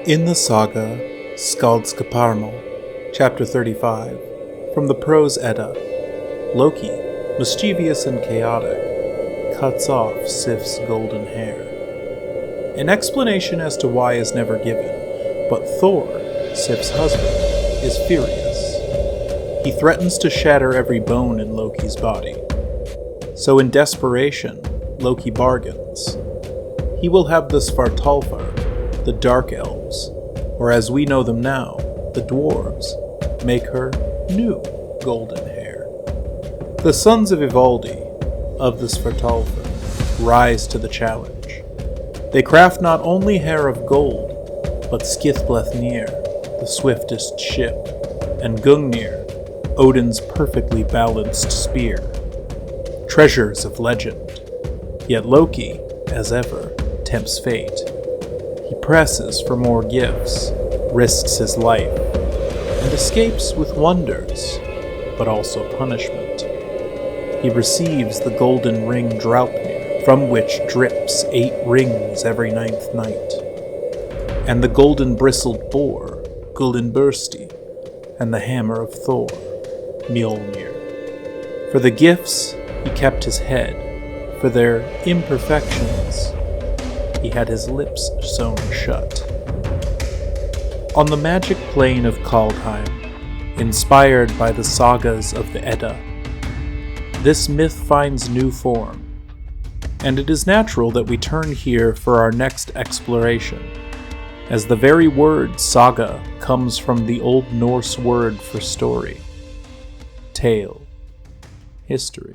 In the saga Skaldskaparmal, Chapter 35, from the Prose Edda, Loki, mischievous and chaotic, cuts off Sif's golden hair. An explanation as to why is never given, but Thor, Sif's husband, is furious. He threatens to shatter every bone in Loki's body. So in desperation, Loki bargains. He will have the Svartalfar, the Dark Elves, or as we know them now, the Dwarves, make her new golden hair. The sons of Ivaldi, of the Svartalfar, rise to the challenge. They craft not only hair of gold, but Skithblethnir, the swiftest ship, and Gungnir, Odin's perfectly balanced spear. Treasures of legend. Yet Loki, as ever, tempts fate. He presses for more gifts, risks his life, and escapes with wonders, but also punishment. He receives the golden ring Draupnir, from which drips 8 rings every 9th night, and the golden bristled boar, Gullinbursti, and the hammer of Thor, Mjolnir. For the gifts, he kept his head. For their imperfections, he had his lips sewn shut. On the magic plain of Kaldheim, inspired by the sagas of the Edda, this myth finds new form, and it is natural that we turn here for our next exploration, as the very word saga comes from the Old Norse word for story, tale, history.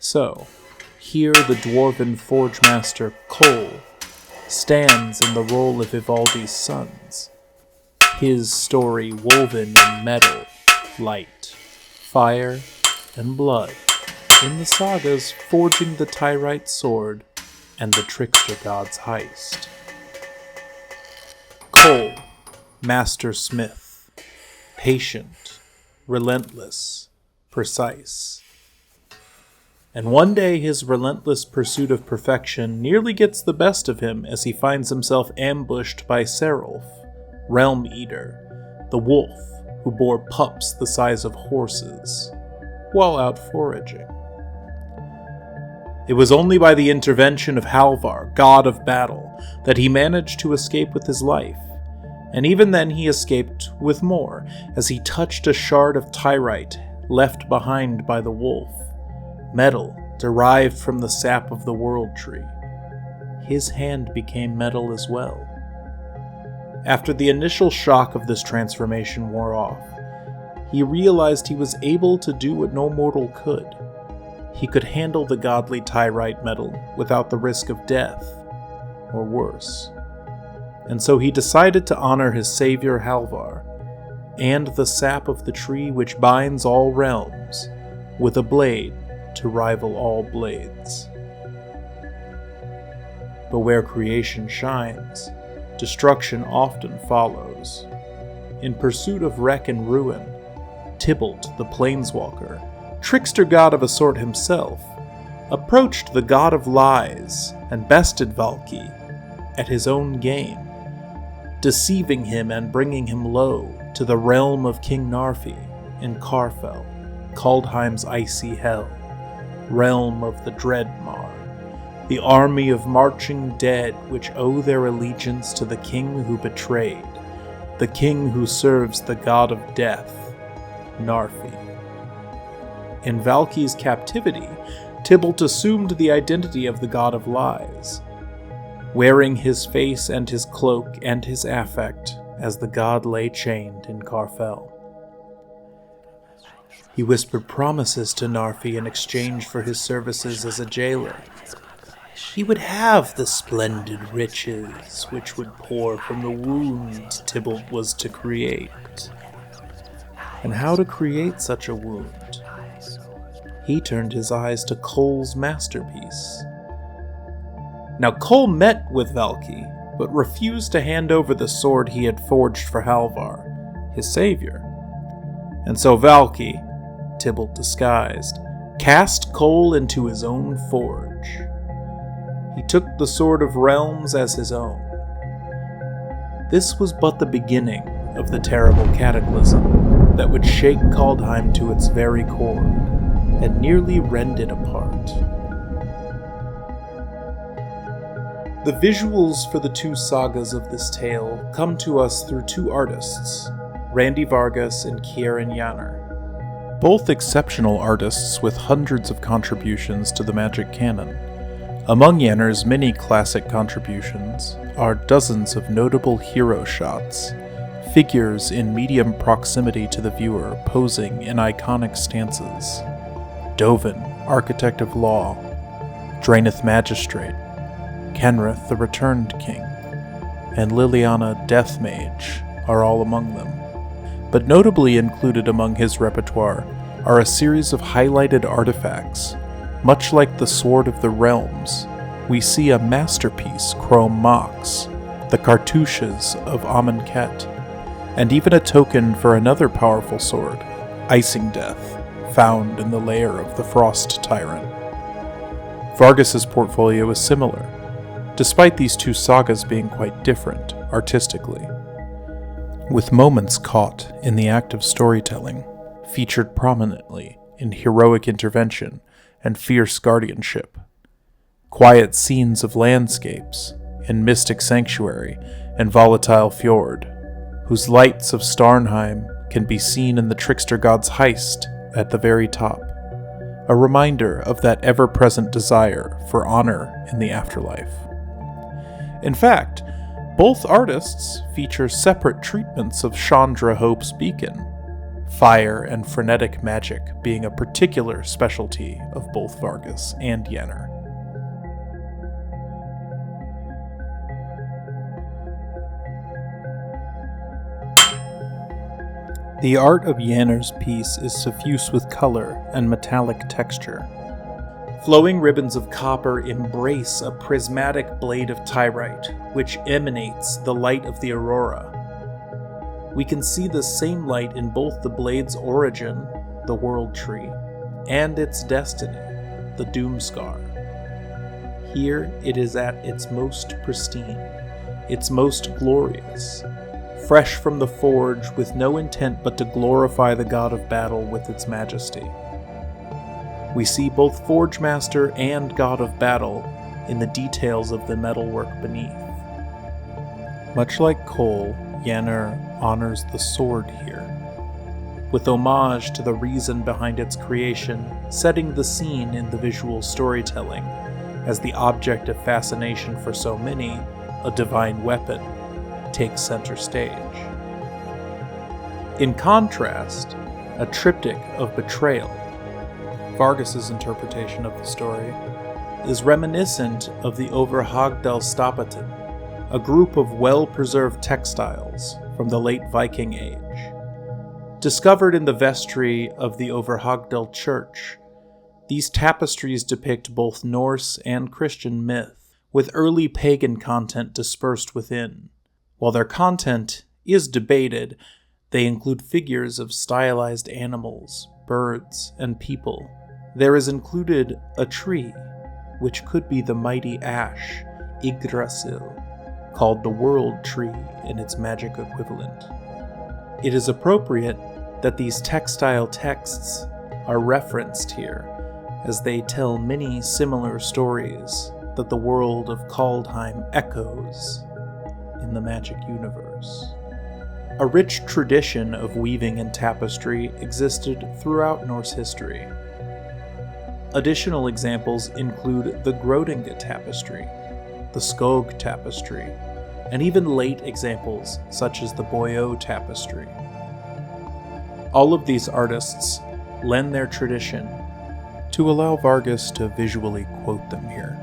So, here the dwarven forge master Kol stands in the role of Ivaldi's sons, his story woven in metal, light, fire, and blood, in the sagas forging the Tyrite sword and the Trickster god's Heist. Kol, master smith, patient, relentless, precise. And one day his relentless pursuit of perfection nearly gets the best of him as he finds himself ambushed by Serulf, Realm Eater, the wolf who bore pups the size of horses, while out foraging. It was only by the intervention of Halvar, god of battle, that he managed to escape with his life, and even then he escaped with more, as he touched a shard of Tyrite left behind by the wolf. Metal derived from the sap of the World Tree. His hand became metal as well. After the initial shock of this transformation wore off, he realized he was able to do what no mortal could. He could handle the godly Tyrite metal without the risk of death, or worse. And so he decided to honor his savior Halvar, and the sap of the tree which binds all realms, with a blade to rival all blades. But where creation shines, destruction often follows. In pursuit of wreck and ruin, Tybalt the Planeswalker, trickster god of a sort himself, approached the god of lies and bested Valki at his own game, deceiving him and bringing him low to the realm of King Narfi in Karfell, Kaldheim's icy hell. Realm of the Dreadmar, the army of marching dead which owe their allegiance to the king who betrayed, the king who serves the god of death, Narfi. In Valki's captivity, Tybalt assumed the identity of the god of lies, wearing his face and his cloak and his affect as the god lay chained in Karfell. He whispered promises to Narfi in exchange for his services as a jailer. He would have the splendid riches which would pour from the wound Tybalt was to create. And how to create such a wound? He turned his eyes to Kol's masterpiece. Now Cole met with Valky, but refused to hand over the sword he had forged for Halvar, his savior. And so Valky, Tybalt disguised, cast Cole into his own forge. He took the Sword of Realms as his own. This was but the beginning of the terrible cataclysm that would shake Kaldheim to its very core and nearly rend it apart. The visuals for the two sagas of this tale come to us through two artists, Randy Vargas and Kieran Yanner. Both exceptional artists with hundreds of contributions to the Magic canon. Among Yanner's many classic contributions are dozens of notable hero shots, figures in medium proximity to the viewer posing in iconic stances. Dovin, Architect of Law, Draenith Magistrate, Kenrith the Returned King, and Liliana Death Mage are all among them. But notably included among his repertoire are a series of highlighted artifacts. Much like the Sword of the Realms, we see a masterpiece Chrome Mox, the cartouches of Amonkhet, and even a token for another powerful sword, Icing Death, found in the lair of the Frost Tyrant. Vargas's portfolio is similar, despite these two sagas being quite different artistically, with moments caught in the act of storytelling, featured prominently in heroic intervention and fierce guardianship, quiet scenes of landscapes in Mystic Sanctuary and Volatile Fjord, whose lights of Starnheim can be seen in the Trickster god's Heist at the very top, a reminder of that ever-present desire for honor in the afterlife. In fact, both artists feature separate treatments of Chandra Hope's beacon, fire and frenetic magic being a particular specialty of both Vargas and Yanner. The art of Yanner's piece is suffused with color and metallic texture. Flowing ribbons of copper embrace a prismatic blade of Tyrite, which emanates the light of the aurora. We can see the same light in both the blade's origin, the World Tree, and its destiny, the Doomscar. Here it is at its most pristine, its most glorious, fresh from the forge with no intent but to glorify the god of battle with its majesty. We see both Forge Master and God of Battle in the details of the metalwork beneath. Much like Cole, Yanner honors the sword here, with homage to the reason behind its creation, setting the scene in the visual storytelling as the object of fascination for so many, a divine weapon, takes center stage. In contrast, a triptych of betrayal, Vargas's interpretation of the story, is reminiscent of the Overhagdalstapeten, a group of well-preserved textiles from the late Viking Age. Discovered in the vestry of the Overhagdal Church, these tapestries depict both Norse and Christian myth, with early pagan content dispersed within. While their content is debated, they include figures of stylized animals, birds, and people. There is included a tree, which could be the mighty ash, Yggdrasil, called the World Tree in its magic equivalent. It is appropriate that these textile texts are referenced here, as they tell many similar stories that the world of Kaldheim echoes in the magic universe. A rich tradition of weaving and tapestry existed throughout Norse history. Additional examples include the Grodinga tapestry, the Skog tapestry, and even late examples such as the Boyau tapestry. All of these artists lend their tradition to allow Vargas to visually quote them here.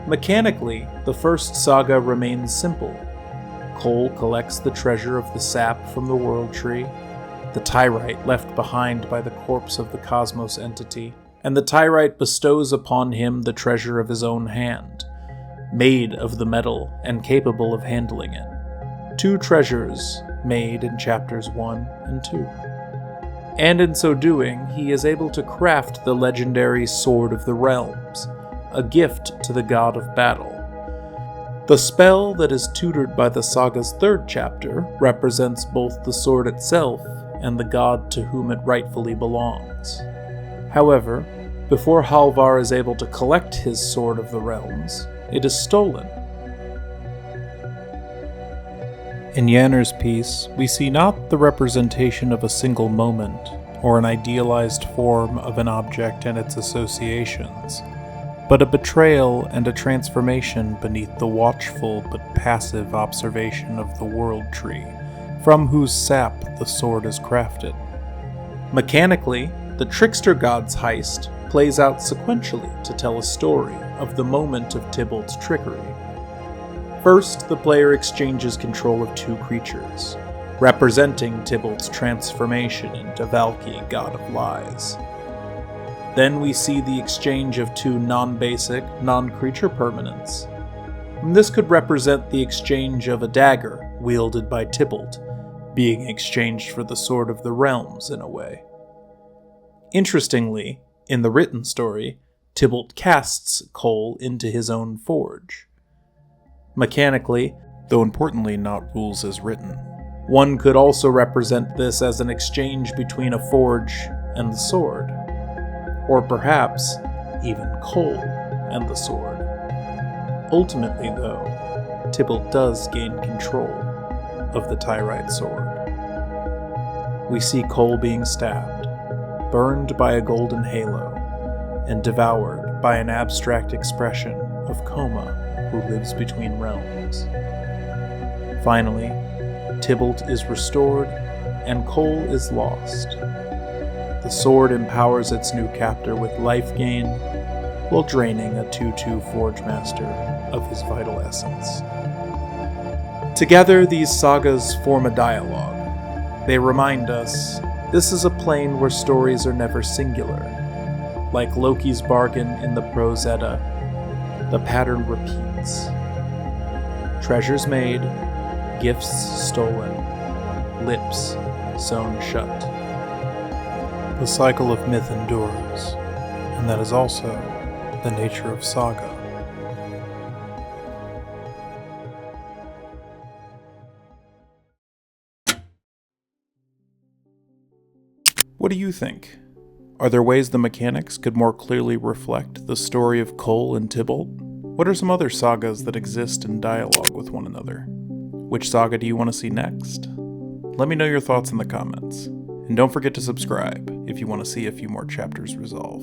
Mechanically, the first saga remains simple. Cole collects the treasure of the sap from the World Tree, the Tyrite left behind by the corpse of the cosmos entity, and the Tyrite bestows upon him the treasure of his own hand, made of the metal and capable of handling it. 2 treasures made in chapters 1 and 2. And in so doing, he is able to craft the legendary Sword of the Realms, a gift to the god of battle. The spell that is tutored by the saga's 3rd chapter represents both the sword itself and the god to whom it rightfully belongs. However, before Halvar is able to collect his Sword of the Realms, it is stolen. In Yanner's piece, we see not the representation of a single moment, or an idealized form of an object and its associations, but a betrayal and a transformation beneath the watchful but passive observation of the world tree, from whose sap the sword is crafted. Mechanically, the Trickster god's heist plays out sequentially to tell a story of the moment of Tybalt's trickery. First, the player exchanges control of 2 creatures, representing Tybalt's transformation into Valky, god of lies. Then we see the exchange of 2 non-basic, non-creature permanents. This could represent the exchange of a dagger wielded by Tybalt, being exchanged for the Sword of the Realms in a way. Interestingly, in the written story, Tybalt casts coal into his own forge. Mechanically, though importantly not rules as written, one could also represent this as an exchange between a forge and the sword. Or perhaps, even coal and the sword. Ultimately, though, Tybalt does gain control of the Tyrite sword. We see Cole being stabbed, burned by a golden halo, and devoured by an abstract expression of Coma who lives between realms. Finally, Tybalt is restored and Cole is lost. The sword empowers its new captor with life gain, while draining a 2/2 Forge Master of his vital essence. Together, these sagas form a dialogue. They remind us this is a plane where stories are never singular. Like Loki's bargain in the Prose Edda, the pattern repeats. Treasures made, gifts stolen, lips sewn shut. The cycle of myth endures, and that is also the nature of saga. What do you think? Are there ways the mechanics could more clearly reflect the story of Cole and Tybalt? What are some other sagas that exist in dialogue with one another? Which saga do you want to see next? Let me know your thoughts in the comments. And don't forget to subscribe if you want to see a few more chapters resolve.